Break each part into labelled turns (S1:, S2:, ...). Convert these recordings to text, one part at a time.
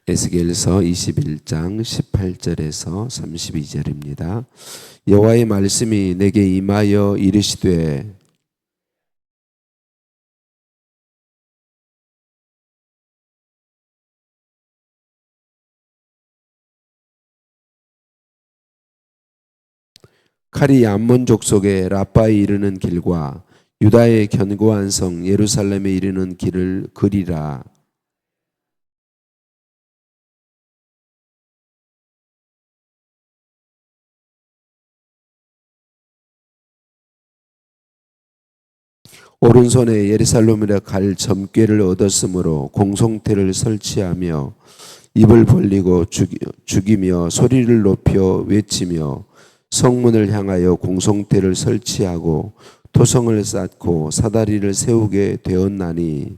S1: 에스겔서 21장 18절에서 32절입니다. 여호와의 말씀이 내게 임하여 이르시되 칼이 암몬 족속의 라빠에 이르는 길과 유다의 견고한 성 예루살렘에 이르는 길을 그리라. 오른손에 예루살렘이라 갈 점괘를 얻었으므로 공성태를 설치하며 입을 벌리고 죽이며 소리를 높여 외치며 성문을 향하여 공성태를 설치하고 토성을 쌓고 사다리를 세우게 되었나니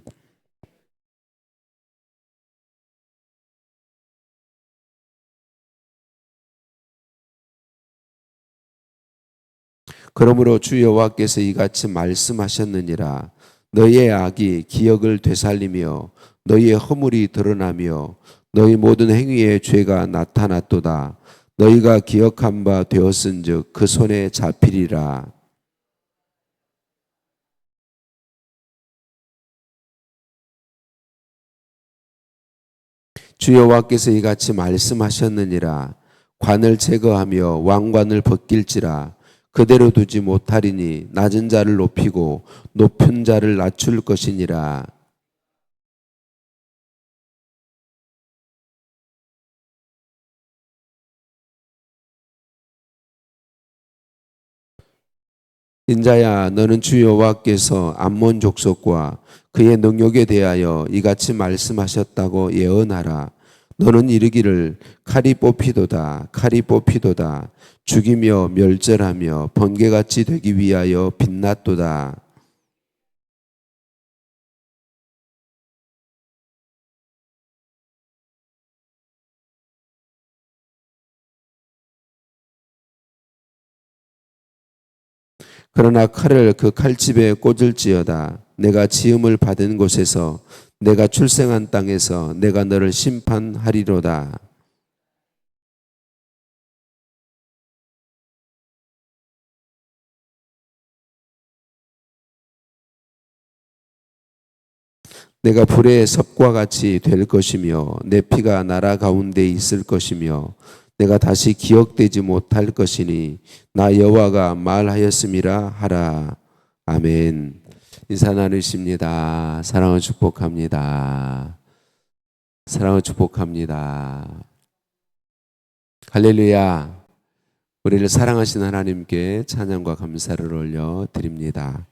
S1: 그러므로 주 여호와께서 이같이 말씀하셨느니라. 너희의 악이 기억을 되살리며 너희의 허물이 드러나며 너희 모든 행위의 죄가 나타났도다. 너희가 기억한 바 되었은즉 그 손에 잡히리라. 주 여호와께서 이같이 말씀하셨느니라. 관을 제거하며 왕관을 벗길지라. 그대로 두지 못하리니 낮은 자를 높이고 높은 자를 낮출 것이니라. 인자야, 너는 주 여호와께서 암몬 족속과 그의 능력에 대하여 이같이 말씀하셨다고 예언하라. 너는 이르기를 칼이 뽑히도다, 칼이 뽑히도다. 죽이며 멸절하며 번개같이 되기 위하여 빛났도다. 그러나 칼을 그 칼집에 꽂을지어다. 내가 지음을 받은 곳에서 내가 출생한 땅에서 내가 너를 심판하리로다. 내가 불의 섭과 같이 될 것이며 내 피가 나라 가운데 있을 것이며 내가 다시 기억되지 못할 것이니 나 여호와가 말하였음이라 하라. 아멘. 인사 나누십니다. 사랑을 축복합니다. 사랑을 축복합니다. 할렐루야. 우리를 사랑하신 하나님께 찬양과 감사를 올려 드립니다.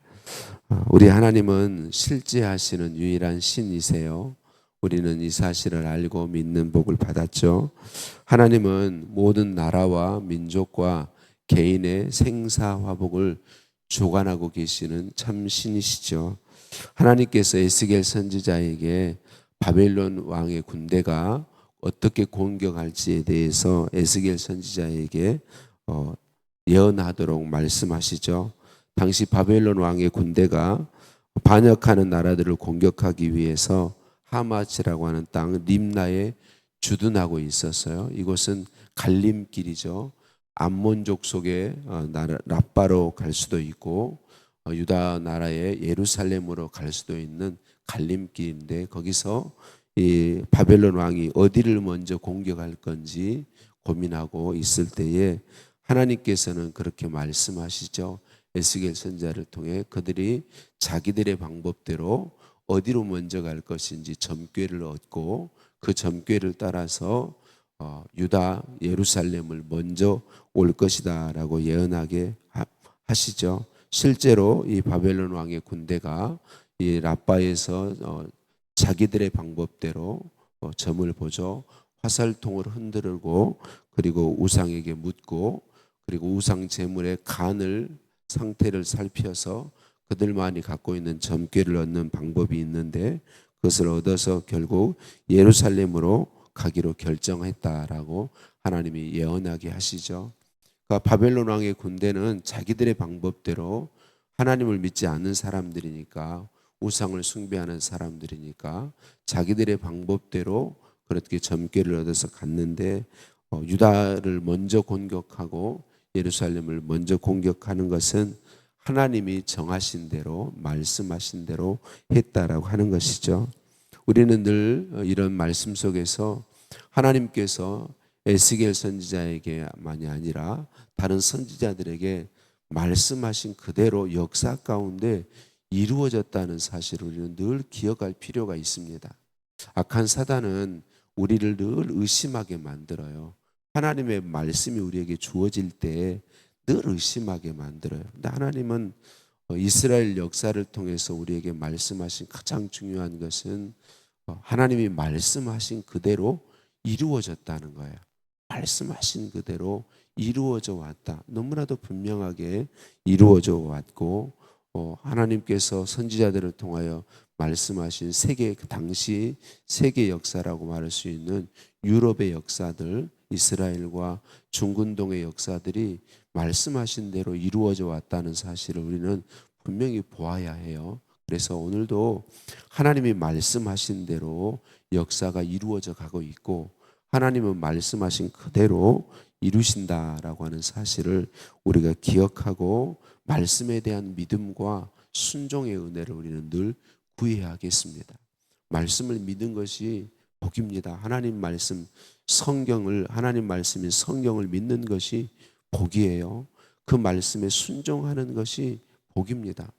S1: 우리 하나님은 실제하시는 유일한 신이세요. 우리는 이 사실을 알고 믿는 복을 받았죠. 하나님은 모든 나라와 민족과 개인의 생사화복을 주관하고 계시는 참 신이시죠. 하나님께서 에스겔 선지자에게 바벨론 왕의 군대가 어떻게 공격할지에 대해서 에스겔 선지자에게 예언하도록 말씀하시죠. 당시 바벨론 왕의 군대가 반역하는 나라들을 공격하기 위해서 하마츠라고 하는 땅 림나에 주둔하고 있었어요. 이곳은 갈림길이죠. 암몬족 속의 라빠로 갈 수도 있고 유다 나라의 예루살렘으로 갈 수도 있는 갈림길인데 거기서 이 바벨론 왕이 어디를 먼저 공격할 건지 고민하고 있을 때에 하나님께서는 그렇게 말씀하시죠. 에스겔 선지자를 통해 그들이 자기들의 방법대로 어디로 먼저 갈 것인지 점괘를 얻고 그 점괘를 따라서 유다 예루살렘을 먼저 올 것이다 라고 예언하게 하시죠. 실제로 이 바벨론 왕의 군대가 이 라빠에서 자기들의 방법대로 점을 보죠. 화살통을 흔들고 그리고 우상에게 묻고 그리고 우상 제물의 간을 상태를 살펴서 그들만이 갖고 있는 점괘를 얻는 방법이 있는데 그것을 얻어서 결국 예루살렘으로 가기로 결정했다라고 하나님이 예언하게 하시죠. 그러니까 바벨론 왕의 군대는 자기들의 방법대로 하나님을 믿지 않는 사람들이니까 우상을 숭배하는 사람들이니까 자기들의 방법대로 그렇게 점괘를 얻어서 갔는데 유다를 먼저 공격하고 예루살렘을 먼저 공격하는 것은 하나님이 정하신 대로 말씀하신 대로 했다라고 하는 것이죠. 우리는 늘 이런 말씀 속에서 하나님께서 에스겔 선지자에게만이 아니라 다른 선지자들에게 말씀하신 그대로 역사 가운데 이루어졌다는 사실을 우리는 늘 기억할 필요가 있습니다. 악한 사단은 우리를 늘 의심하게 만들어요. 하나님의 말씀이 우리에게 주어질 때 늘 의심하게 만들어요. 근데 하나님은 이스라엘 역사를 통해서 우리에게 말씀하신 가장 중요한 것은 하나님이 말씀하신 그대로 이루어졌다는 거예요. 말씀하신 그대로 이루어져 왔다. 너무나도 분명하게 이루어져 왔고 하나님께서 선지자들을 통하여 말씀하신 세계 그 당시 세계 역사라고 말할 수 있는 유럽의 역사들, 이스라엘과 중근동의 역사들이 말씀하신 대로 이루어져 왔다는 사실을 우리는 분명히 보아야 해요. 그래서 오늘도 하나님이 말씀하신 대로 역사가 이루어져 가고 있고 하나님은 말씀하신 그대로 이루신다라고 하는 사실을 우리가 기억하고 말씀에 대한 믿음과 순종의 은혜를 우리는 늘 구해야겠습니다. 말씀을 믿는 것이 복입니다. 하나님 말씀 하나님 말씀인 성경을 믿는 것이 복이에요. 그 말씀에 순종하는 것이 복입니다.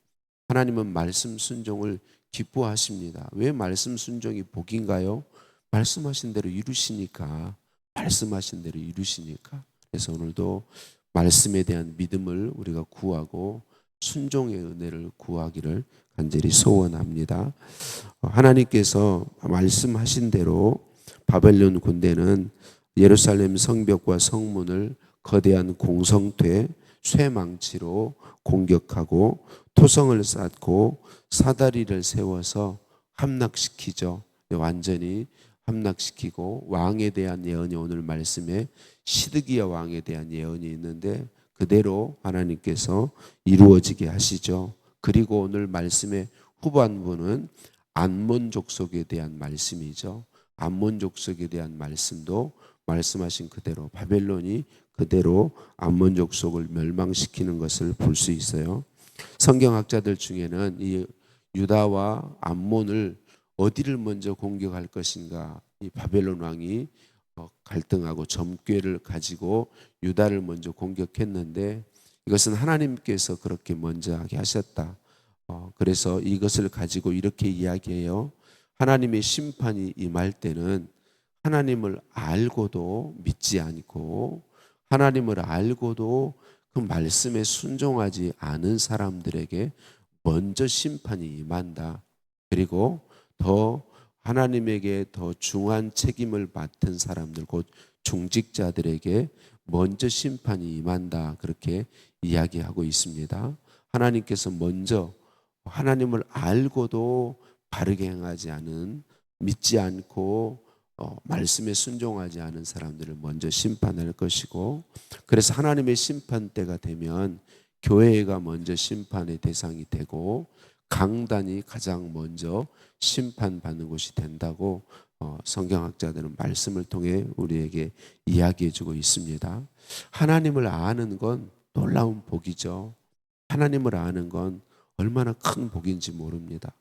S1: 하나님은 말씀 순종을 기뻐하십니다. 왜 말씀 순종이 복인가요? 말씀하신 대로 이루시니까. 말씀하신 대로 이루시니까. 그래서 오늘도 말씀에 대한 믿음을 우리가 구하고 순종의 은혜를 구하기를 간절히 소원합니다. 하나님께서 말씀하신 대로 바벨론 군대는 예루살렘 성벽과 성문을 거대한 공성퇴, 쇠망치로 공격하고 토성을 쌓고 사다리를 세워서 함락시키죠. 완전히 함락시키고 왕에 대한 예언이 오늘 말씀에 시드기야 왕에 대한 예언이 있는데 그대로 하나님께서 이루어지게 하시죠. 그리고 오늘 말씀의 후반부는 암몬 족속에 대한 말씀이죠. 암몬 족속에 대한 말씀도 말씀하신 그대로 바벨론이 그대로 암몬 족속을 멸망시키는 것을 볼 수 있어요. 성경학자들 중에는 이 유다와 암몬을 어디를 먼저 공격할 것인가, 이 바벨론 왕이 갈등하고 점괘를 가지고 유다를 먼저 공격했는데 이것은 하나님께서 그렇게 먼저 하게 하셨다. 그래서 이것을 가지고 이렇게 이야기해요. 하나님의 심판이 임할 때는 하나님을 알고도 믿지 않고 하나님을 알고도 그 말씀에 순종하지 않은 사람들에게 먼저 심판이 임한다. 그리고 더 하나님에게 더 중한 책임을 맡은 사람들, 곧 중직자들에게 먼저 심판이 임한다. 그렇게 이야기하고 있습니다. 하나님께서 먼저 하나님을 알고도 바르게 행하지 않은, 믿지 않고 말씀에 순종하지 않은 사람들을 먼저 심판할 것이고, 그래서 하나님의 심판 때가 되면 교회가 먼저 심판의 대상이 되고 강단이 가장 먼저 심판받는 곳이 된다고 성경학자들은 말씀을 통해 우리에게 이야기해 주고 있습니다. 하나님을 아는 건 놀라운 복이죠. 하나님을 아는 건 얼마나 큰 복인지 모릅니다.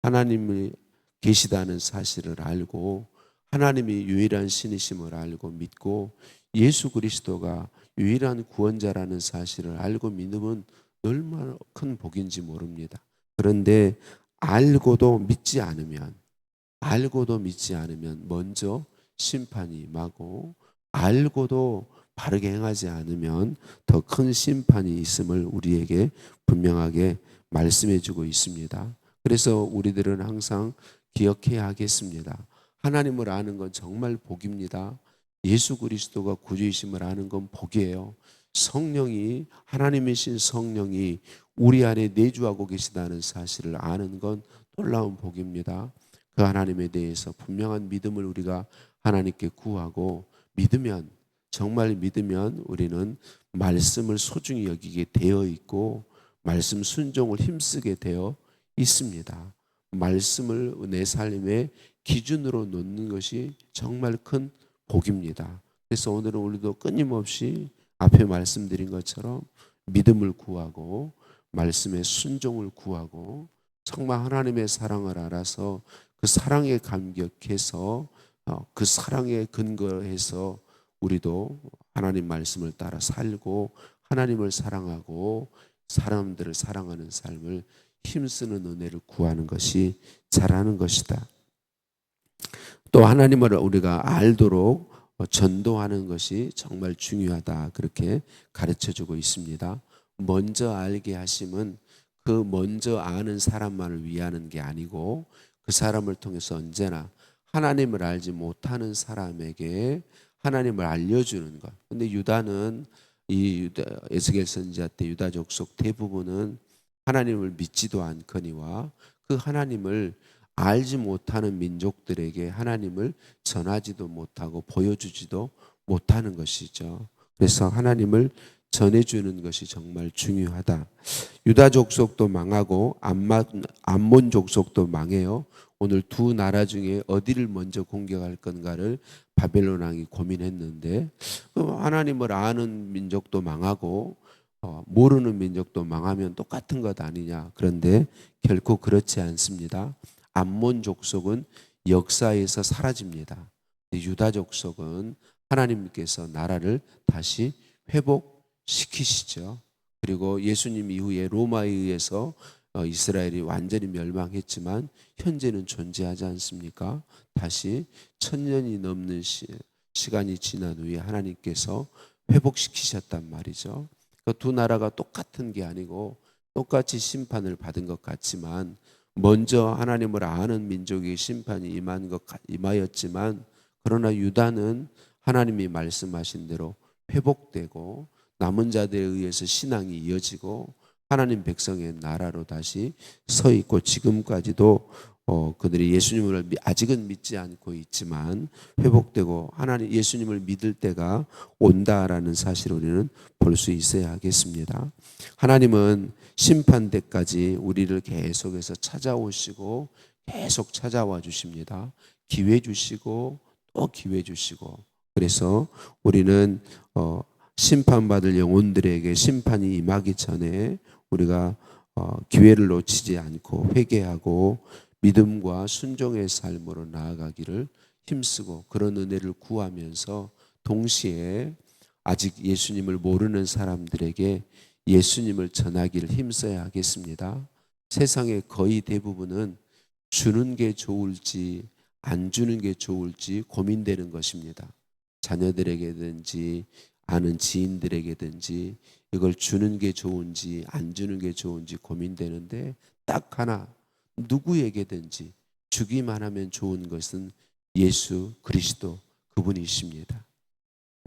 S1: 하나님이 계시다는 사실을 알고 하나님이 유일한 신이심을 알고 믿고 예수 그리스도가 유일한 구원자라는 사실을 알고 믿으면 얼마나 큰 복인지 모릅니다. 그런데 알고도 믿지 않으면 먼저 심판이 임하고 알고도 바르게 행하지 않으면 더 큰 심판이 있음을 우리에게 분명하게 말씀해 주고 있습니다. 그래서 우리들은 항상 기억해야 하겠습니다. 하나님을 아는 건 정말 복입니다. 예수 그리스도가 구주이심을 아는 건 복이에요. 성령이, 하나님이신 성령이 우리 안에 내주하고 계시다는 사실을 아는 건 놀라운 복입니다. 그 하나님에 대해서 분명한 믿음을 우리가 하나님께 구하고 믿으면, 정말 믿으면 우리는 말씀을 소중히 여기게 되어 있고 말씀 순종을 힘쓰게 되어 있습니다. 말씀을 내 삶에 기준으로 놓는 것이 정말 큰 복입니다. 그래서 오늘은 우리도 끊임없이 앞에 말씀드린 것처럼 믿음을 구하고 말씀의 순종을 구하고 정말 하나님의 사랑을 알아서 그 사랑에 감격해서 그 사랑에 근거해서 우리도 하나님 말씀을 따라 살고 하나님을 사랑하고 사람들을 사랑하는 삶을 힘쓰는 은혜를 구하는 것이 잘하는 것이다. 또 하나님을 우리가 알도록 전도하는 것이 정말 중요하다. 그렇게 가르쳐주고 있습니다. 먼저 알게 하심은 그 먼저 아는 사람만을 위하는 게 아니고 그 사람을 통해서 언제나 하나님을 알지 못하는 사람에게 하나님을 알려주는 것. 근데 유다는 이 에스겔 선지자 때 유다 족속 대부분은 하나님을 믿지도 않거니와 그 하나님을 알지 못하는 민족들에게 하나님을 전하지도 못하고 보여주지도 못하는 것이죠. 그래서 하나님을 전해주는 것이 정말 중요하다. 유다 족속도 망하고 암몬 족속도 망해요. 오늘 두 나라 중에 어디를 먼저 공격할 건가를 바벨론 왕이 고민했는데 하나님을 아는 민족도 망하고 모르는 민족도 망하면 똑같은 것 아니냐. 그런데 결코 그렇지 않습니다. 암몬 족속은 역사에서 사라집니다. 유다 족속은 하나님께서 나라를 다시 회복시키시죠. 그리고 예수님 이후에 로마에 의해서 이스라엘이 완전히 멸망했지만 현재는 존재하지 않습니까? 다시 1000년이 넘는 시간이 지난 후에 하나님께서 회복시키셨단 말이죠. 그 두 나라가 똑같은 게 아니고 똑같이 심판을 받은 것 같지만 먼저 하나님을 아는 민족의 심판이 임하였지만 그러나 유다는 하나님이 말씀하신 대로 회복되고 남은 자들에 의해서 신앙이 이어지고 하나님 백성의 나라로 다시 서 있고 지금까지도 그들이 예수님을 아직은 믿지 않고 있지만 회복되고 하나님 예수님을 믿을 때가 온다라는 사실을 우리는 볼 수 있어야 하겠습니다. 하나님은 심판 때까지 우리를 계속해서 찾아오시고 계속 찾아와 주십니다. 기회 주시고 또 기회 주시고 그래서 우리는 심판받을 영혼들에게 심판이 임하기 전에 우리가 기회를 놓치지 않고 회개하고 믿음과 순종의 삶으로 나아가기를 힘쓰고 그런 은혜를 구하면서 동시에 아직 예수님을 모르는 사람들에게 예수님을 전하기를 힘써야 하겠습니다. 세상의 거의 대부분은 주는 게 좋을지 안 주는 게 좋을지 고민되는 것입니다. 자녀들에게든지 아는 지인들에게든지 이걸 주는 게 좋은지 안 주는 게 좋은지 고민되는데 딱 하나 누구에게든지 주기만 하면 좋은 것은 예수 그리스도 그분이십니다.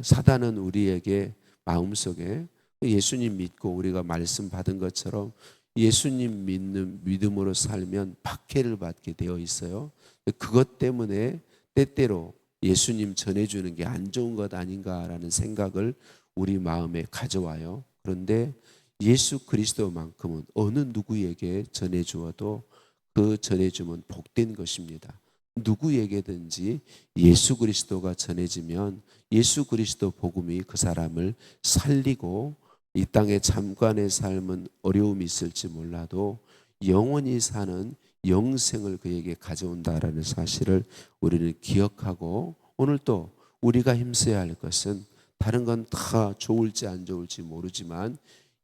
S1: 사단은 우리에게 마음속에 예수님 믿고 우리가 말씀 받은 것처럼 예수님 믿는 믿음으로 살면 박해를 받게 되어 있어요. 그것 때문에 때때로 예수님 전해주는 게 안 좋은 것 아닌가라는 생각을 우리 마음에 가져와요. 그런데 예수 그리스도만큼은 어느 누구에게 전해주어도 그 전해주면 복된 것입니다. 누구에게든지 예수 그리스도가 전해지면 예수 그리스도 복음이 그 사람을 살리고 이 땅에 잠깐의 삶은 어려움이 있을지 몰라도 영원히 사는 영생을 그에게 가져온다라는 사실을 우리는 기억하고 오늘 또 우리가 힘써야 할 것은 다른 건 다 좋을지 안 좋을지 모르지만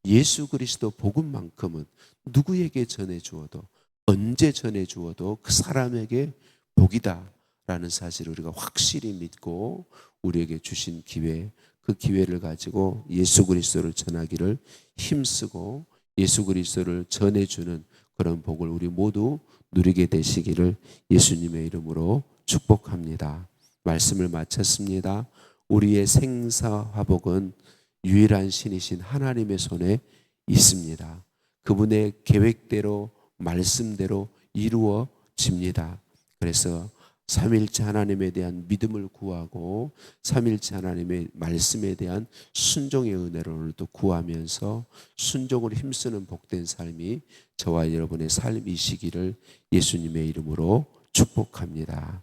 S1: 예수 그리스도 복음만큼은 누구에게 전해 주어도 언제 전해 주어도 그 사람에게 복이다라는 사실을 우리가 확실히 믿고 우리에게 주신 기회 그 기회를 가지고 예수 그리스도를 전하기를 힘쓰고 예수 그리스도를 전해주는 그런 복을 우리 모두 누리게 되시기를 예수님의 이름으로 축복합니다. 말씀을 마쳤습니다. 우리의 생사화복은 유일한 신이신 하나님의 손에 있습니다. 그분의 계획대로 말씀대로 이루어집니다. 그래서 삼일체 하나님에 대한 믿음을 구하고 삼일체 하나님의 말씀에 대한 순종의 은혜를 오늘도 구하면서 순종을 힘쓰는 복된 삶이 저와 여러분의 삶이시기를 예수님의 이름으로 축복합니다.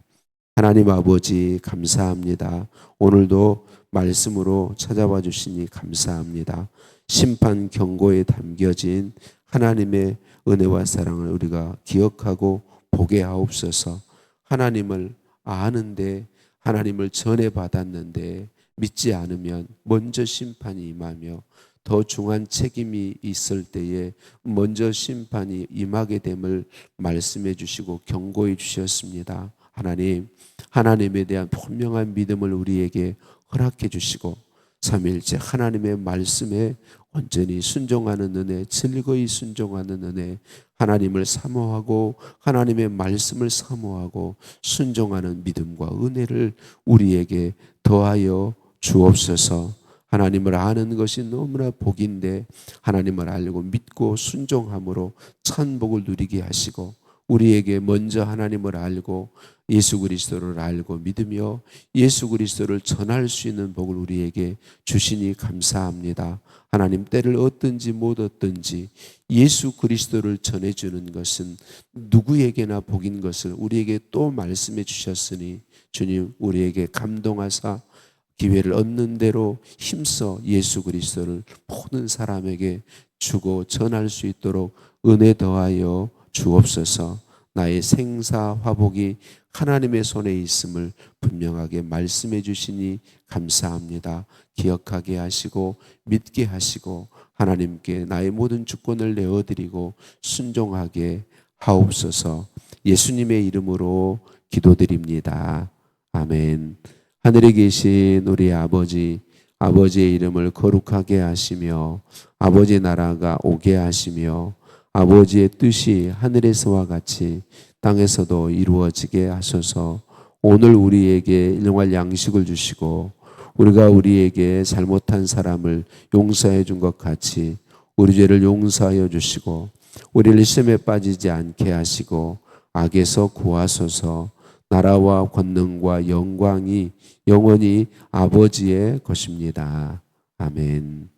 S1: 하나님 아버지 감사합니다. 오늘도 말씀으로 찾아와 주시니 감사합니다. 심판 경고에 담겨진 하나님의 은혜와 사랑을 우리가 기억하고 보게 하옵소서. 하나님을 아는데, 하나님을 전해 받았는데 믿지 않으면 먼저 심판이 임하며, 더 중한 책임이 있을 때에 먼저 심판이 임하게 됨을 말씀해 주시고 경고해 주셨습니다. 하나님, 하나님에 대한 분명한 믿음을 우리에게 허락해 주시고, 삼위일체 하나님의 말씀에 온전히 순종하는 은혜, 즐거이 순종하는 은혜, 하나님을 사모하고 하나님의 말씀을 사모하고 순종하는 믿음과 은혜를 우리에게 더하여 주옵소서. 하나님을 아는 것이 너무나 복인데, 하나님을 알고 믿고 순종함으로 천복을 누리게 하시고, 우리에게 먼저 하나님을 알고 예수 그리스도를 알고 믿으며 예수 그리스도를 전할 수 있는 복을 우리에게 주시니 감사합니다. 하나님, 때를 얻든지 못 얻든지 예수 그리스도를 전해주는 것은 누구에게나 복인 것을 우리에게 또 말씀해 주셨으니, 주님, 우리에게 감동하사 기회를 얻는 대로 힘써 예수 그리스도를 모든 사람에게 주고 전할 수 있도록 은혜 더하여 주옵소서. 나의 생사 화복이 하나님의 손에 있음을 분명하게 말씀해 주시니 감사합니다. 기억하게 하시고 믿게 하시고 하나님께 나의 모든 주권을 내어드리고 순종하게 하옵소서. 예수님의 이름으로 기도드립니다. 아멘. 하늘에 계신 우리 아버지, 아버지의 이름을 거룩하게 하시며 아버지의 나라가 오게 하시며 아버지의 뜻이 하늘에서와 같이 땅에서도 이루어지게 하소서. 오늘 우리에게 일용할 양식을 주시고 우리가 우리에게 잘못한 사람을 용서해 준 것 같이 우리 죄를 용서하여 주시고 우리를 시험에 빠지지 않게 하시고 악에서 구하소서. 나라와 권능과 영광이 영원히 아버지의 것입니다. 아멘.